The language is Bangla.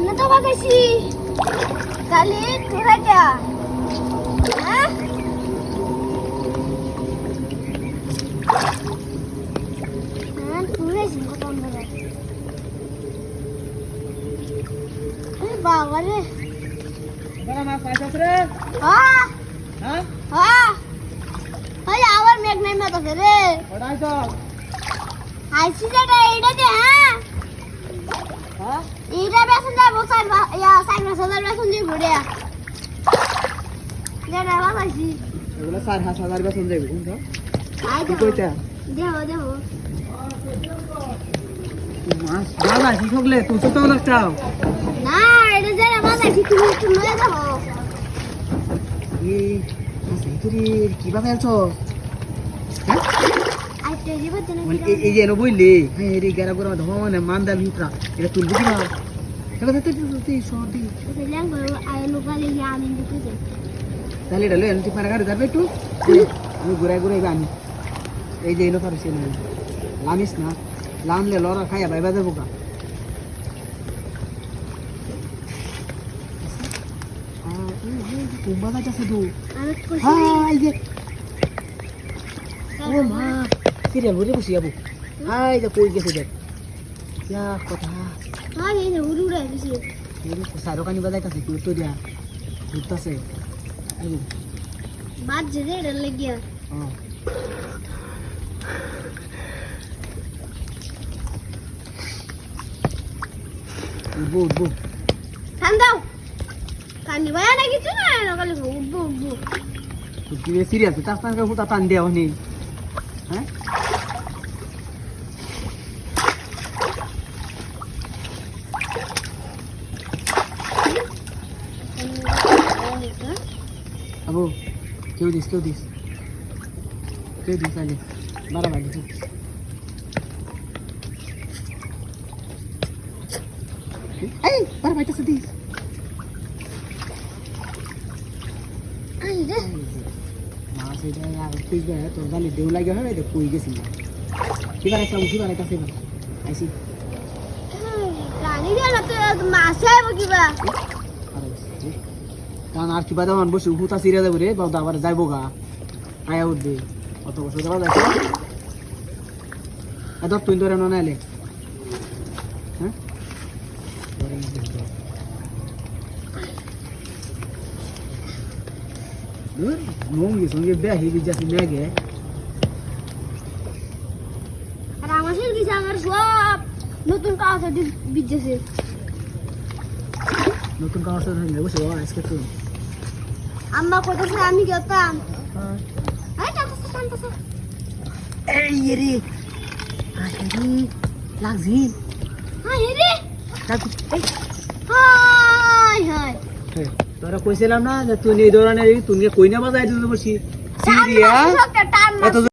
না তো বাগাইছি তাহলে তোরাটা হ্যাঁ হ্যাঁ তোরাইছি কত অন্ধকার বাবা রে বড় মাছ পাইছস রে হ্যাঁ হ্যাঁ হ্যাঁ ওই আবার মেঘ নাই মত রে ওটাই তো আইছি যেটা এইটা দে হ্যাঁ হ্যাঁ এইটা বেসন যাবো সাইকেল সাদার বেসন দিয়ে ঘুরে যেটা বাগাইছি এগুলো 4,000 বেতন দেবে কোন তো আই কি কইতা দেবো দেবো মাছ বাবা কি সকলে তুই তো তো চাও না এটা যেটা বাগাইছি তুমি একটু লয়ে যাবো এই মাছ তুই কিভাবে আছো হ্যাঁ আইতে দিব তো মানে এই যে এনো বইলে হ্যাঁ এই গেরা গরা ধোয়া মানে মান্দা ভিতরা এটা তুলবি কি না এটা তো তুই সর্দি ল্যাং করে আই লোকালে গিয়ে আমি দিতে যাই তাহলে এটা লই আনতে পারে গাড়ি যাবে একটু আমি ঘুরে ঘুরে আমি এই যে এনো পারছি না লামিস না লামলে লরা খাইয়া ভাই বাজাবো কা কুম্বা যাচ্ছে তো আমি কইছি হ্যাঁ এই যে ও মা সিরিয়াল ভরে বসি যাবো হাই যে কই গেছে দেখ ইয়া কথা হ্যাঁ এই যে উড়ে উড়ে দিছি সাইরো কানি বাজাইতাছে তুই তো দিয়া ঘুরতাছে এই বাদ যে এটা লাগিয়া হ্যাঁ উঠবো উঠবো ঠান্ডাও কানি ভাই না কিছু না কালি উঠবো উঠবো তুই সিরিয়াস তার সঙ্গে হুতা টান দেওয়া নেই হ্যাঁ আবু কেউ দিস আলে বারবার দিস এই বারবার দিস দিস আই রে মাছ এটা আর তুই গে তো জানি দেউ লাগে হবে তো কই গেছি না কি বানাইতাছে আইসি কানি দিয়া না তো মাছে আইবো কিবা কারণ আর কিবা দাম বসে হুতা সিরিয়া যাবো রে বাবা আবার যাইবো গা আয়া উঠবে অত বছর যাওয়া যাচ্ছে এত তুই ধরে না এলে হ্যাঁ মঙ্গি সঙ্গে বেহি যাচ্ছে মেঘে আর আমাদের কি আমার সব নতুন কাছে বিজেছে নতুন কাজ ধরে বসে বাবা আজকে তুই আম্মা কইতাছে আমি গেতাম আই টাকা টাকা এই রে আরে লাগজি হাই রে লাগজি হাই হাই তোরা কইছিলাম না যে তুই এই ধরনের তুই কই না বাজাই দিতে বসি সিরিয়া টান এত